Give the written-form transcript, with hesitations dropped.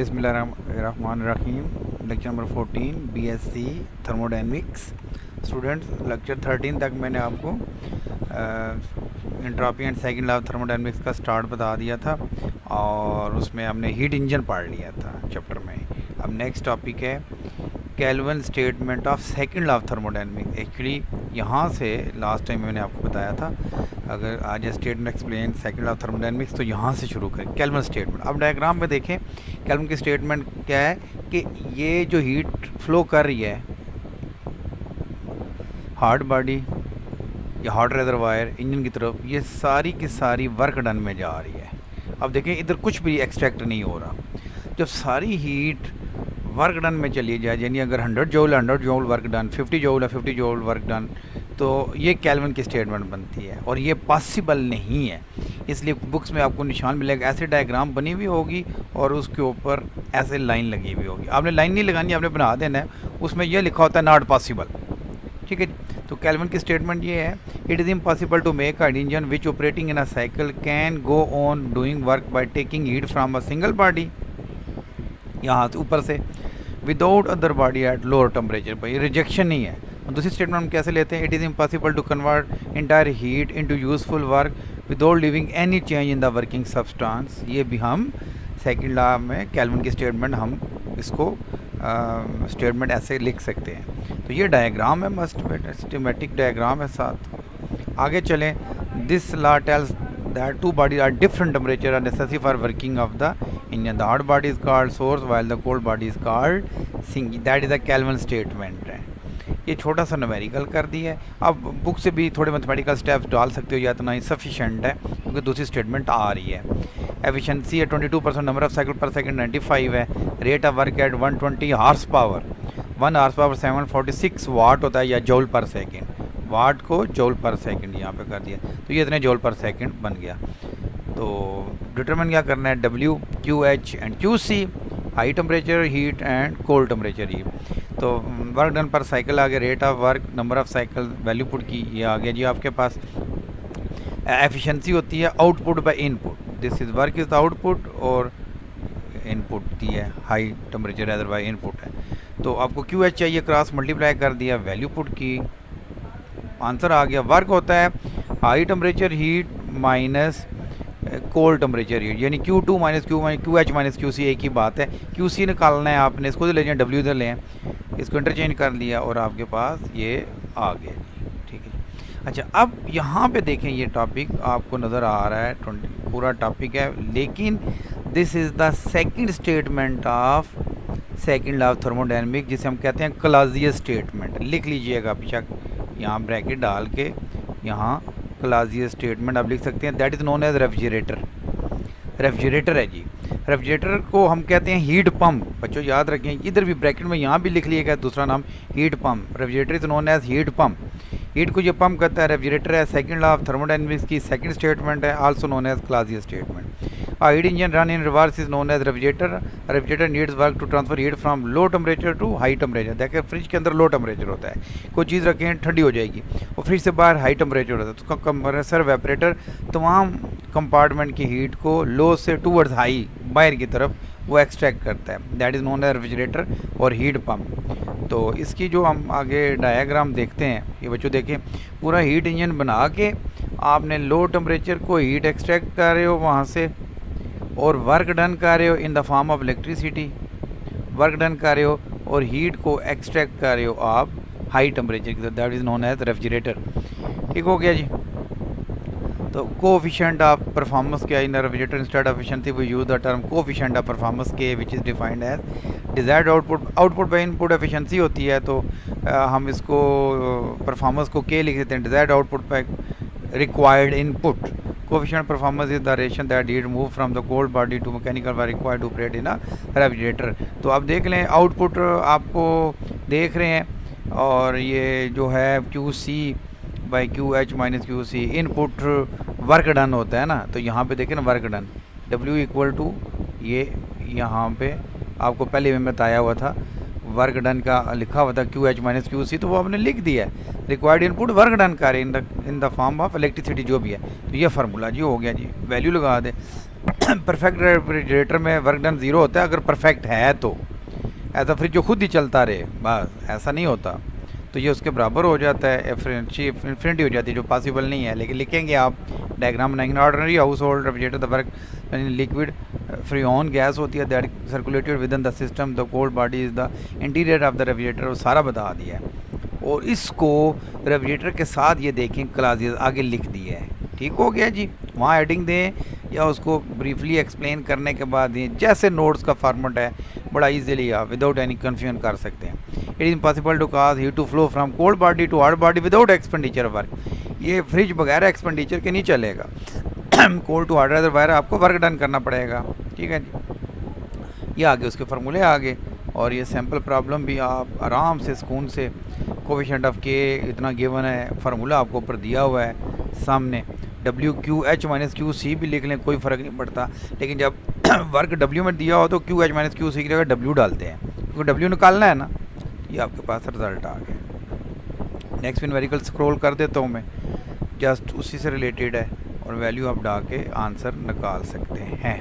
बिस्मिल्लाहिर्रहमानिर्रहीम। Lecture number 14 BSc thermodynamics. Students, lecture 13 तक मैंने आपको entropy and second law of thermodynamics का स्टार्ट बता दिया था और उसमें हमने हीट इंजन पढ़ लिया था चैप्टर में। अब नेक्स्ट टॉपिक है kelvin statement of second law of thermodynamics. Actually यहाँ से लास्ट टाइम मैंने आपको बताया था, अगर आज statement explain second law of thermodynamics तो यहाँ से शुरू करें केल्विन स्टेटमेंट। अब डायग्राम में देखें केल्विन की स्टेटमेंट क्या है कि ये जो हीट फ्लो कर रही है हार्ड बॉडी या हॉट रेजरवायर इंजन की तरफ, ये सारी की सारी वर्क डन में जा रही है। अब देखें इधर कुछ भी एक्सट्रैक्ट नहीं हो रहा। जब सारी हीट वर्क डन में चली जाए, यानी अगर 100 जूल वर्क डन, 50 जूल है 50 जूल वर्क डन, तो ये केल्विन की स्टेटमेंट बनती है और ये पॉसिबल नहीं है। इसलिए बुक्स में आपको निशान मिलेगा, ऐसे डायग्राम बनी हुई होगी और उसके ऊपर ऐसे लाइन लगी हुई होगी। आपने लाइन नहीं लगानी, आपने बना देना है, उसमें यह लिखा होता है नॉट पॉसिबल। ठीक है, तो केल्विन की स्टेटमेंट ये है, it is impossible to make a engine which operating in a cycle can go on doing work by taking heat from a single body, यहाँ से ऊपर से, without other body at lower temperature पर। ये rejection नहीं है। दूसरी statement हम कैसे लेते हैं, it is impossible to convert entire heat into useful work without leaving any change in the working substance. ये भी हम सेकंड लॉ में केल्विन की स्टेटमेंट हम इसको स्टेटमेंट ऐसे लिख सकते हैं। तो ये डायग्राम है, मस्ट सिस्टमेटिक डायग्राम है साथ। आगे चलें, this law tells that two bodies are different temperature are necessary for working of the engine. The hot body is called source while the cold body is called sink. That is a Kelvin statement है। ये छोटा सा numerical कर दी है। अब book से भी थोड़े मैथमेटिकल स्टेप्स डाल सकते हो, या इतना ही सफिशेंट है क्योंकि दूसरी स्टेटमेंट आ रही है। एफिशिएंसी है 22%, नंबर ऑफ साइकिल पर सेकंड 95 है, rate of work at 120 horse power, 1 horse power 746 watt होता है या जूल पर सेकेंड। वाट को जूल पर सेकंड यहाँ पे कर दिया, तो ये इतने जूल पर सेकंड बन गया। तो डिटरमिन क्या करना है, W, Q H and Q C, high temperature heat and cold temperature heat. तो वर्क डन पर साइकिल आ गया, rate of work, number of cycle, value put की, ये आ गया जी आपके पास। एफिशिएंसी होती है output by input, this is work is the output और इनपुट दी है high temperature reservoir by input है। तो आपको क्यू एच चाहिए, क्रॉस मल्टीप्लाई कर दिया, वैल्यू पुट की, आंसर आ गया। वर्क होता है high temperature heat minus cold temperature heat, यानी Q2 minus Q H minus Q C, एक ही बात है। QC निकालना है आपने, इसको तो ले जाए W इधर लें, इसको इंटरचेंज कर लिया और आपके पास ये आ गया। ठीक है, अच्छा अब यहाँ पे देखें, ये टॉपिक आपको नज़र आ रहा है, 20 पूरा टॉपिक है, लेकिन this is the second statement of second law of thermodynamics, जिसे हम कहते हैं क्लाजियस स्टेटमेंट। लिख लीजिएगा बेशक, यहाँ ब्रैकेट डाल के यहाँ क्लाजियस स्टेटमेंट आप लिख सकते हैं। That is known as refrigerator. Refrigerator है जी, रेफ्रिजरेटर को हम कहते हैं हीट पम्प। बच्चों याद रखें, इधर भी ब्रैकेट में यहाँ भी लिख लिएगा दूसरा नाम, heat pump. Refrigerator is known as heat pump. Heat को ये पम्प करता है, रेफ्रिजरेटर है। सेकंड लॉ ऑफ थर्मोडायनेमिक्स की सेकंड स्टेटमेंट है, also known as Clausius statement. Heat engine run in reverse is known as refrigerator. Refrigerator needs work to transfer heat from low temperature to high temperature. देखिए fridge के अंदर low temperature होता है, कोई चीज़ रखें ठंडी हो जाएगी, और फ्रिज से बाहर हाई टेम्परेचर होता है, तो उसका कंप्रेसर वेपरेटर तमाम कंपार्टमेंट की हीट को लो से टूवर्ड्स हाई बाहर की तरफ वो एक्सट्रैक्ट करता है। That is known as refrigerator और हीट पम्प। तो इसकी जो हम आगे डायग्राम देखते हैं, ये बच्चों देखें, पूरा हीट इंजन बना के आपने लो टेम्परेचर को हीट एक्सट्रैक्ट कर रहे हो वहाँ से, और वर्क डन कर रहे हो in the form of electricity, work done कर रहे हो और हीट को एक्सट्रैक्ट कर रहे हो आप हाई टेम्परेचर की तरफ। That is known as refrigerator. ठीक हो गया जी। तो कोएफिशिएंट ऑफ परफॉर्मेंस क्या in refrigerator instead of efficiency we use the term coefficient of performance के, which is defined as desired output. Output by input efficiency होती है, तो हम इसको परफॉर्मेंस को के लिख देते हैं, desired output by required input. Coefficient performance is the relation that heat move from the cold body to mechanical were required to operate in a refrigerator। तो आप देख लें आउटपुट आपको देख रहे हैं, और ये जो है QC by QH minus QC, input work done होता है ना, तो यहाँ पे देखें ना work done, W equal to ये यहाँ पे आपको पहले में बताया हुआ था, वर्क डन का लिखा हुआ था QH माइनस QC, तो वो आपने लिख दिया है, रिक्वायर्ड इनपुट वर्क डन कर in the form of electricity जो भी है। तो ये फार्मूला जी हो गया जी, वैल्यू लगा दे। परफेक्ट रेफ्रिजरेटर में वर्क डन 0 होता है अगर परफेक्ट है तो। ऐसा फ्रिज जो खुद ही चलता रहे बस ऐसा नहीं होता, तो ये उसके बराबर हो जाता है, इन्फिनिटी हो जाती है, जो पॉसिबल नहीं है। लेकिन लिखेंगे आप, डायग्राम बनाएंगे, ordinary house hold refrigerator the work liquid freon gas होती है that circulated with in the system, the cold body is the interior of the refrigerator, वो सारा बता दिया है। और इसको रेफ्रिजरेटर के साथ ये देखें क्लासेस आगे लिख दिया है। ठीक हो गया जी। वहाँ एडिंग दें या उसको ब्रीफली एक्सप्लेन करने के बाद दें, जैसे नोट्स का फॉर्मेट है, बड़ा इजीली आप विदाउट एनी कन्फ्यूजन कर सकते हैं। It is impossible to cause heat to flow from cold body to hot body without expenditure work. ये फ्रिज बगैर एक्सपेंडिचर के नहीं चलेगा। कोल्ड टू हॉट वायर आपको वर्क डन करना पड़ेगा। ठीक है जी। ये आगे उसके फार्मूले आगे, और ये सैम्पल प्रॉब्लम भी आप आराम से सुकून से, कोफिशिएंट ऑफ के इतना गिवन है, फार्मूला आपको ऊपर दिया हुआ है सामने, WQH माइनस QC भी लिख लें, कोई फ़र्क नहीं पड़ता। लेकिन जब वर्क W में दिया हो तो QH माइनस QC की जगह W डालते हैं, क्योंकि W निकालना है ना। ये आपके पास रिज़ल्ट आ गया। नेक्स्ट न्यूमेरिकल स्क्रॉल कर देता हूँ मैं, जस्ट उसी से रिलेटेड है, और वैल्यू आप डाल के आंसर निकाल सकते हैं।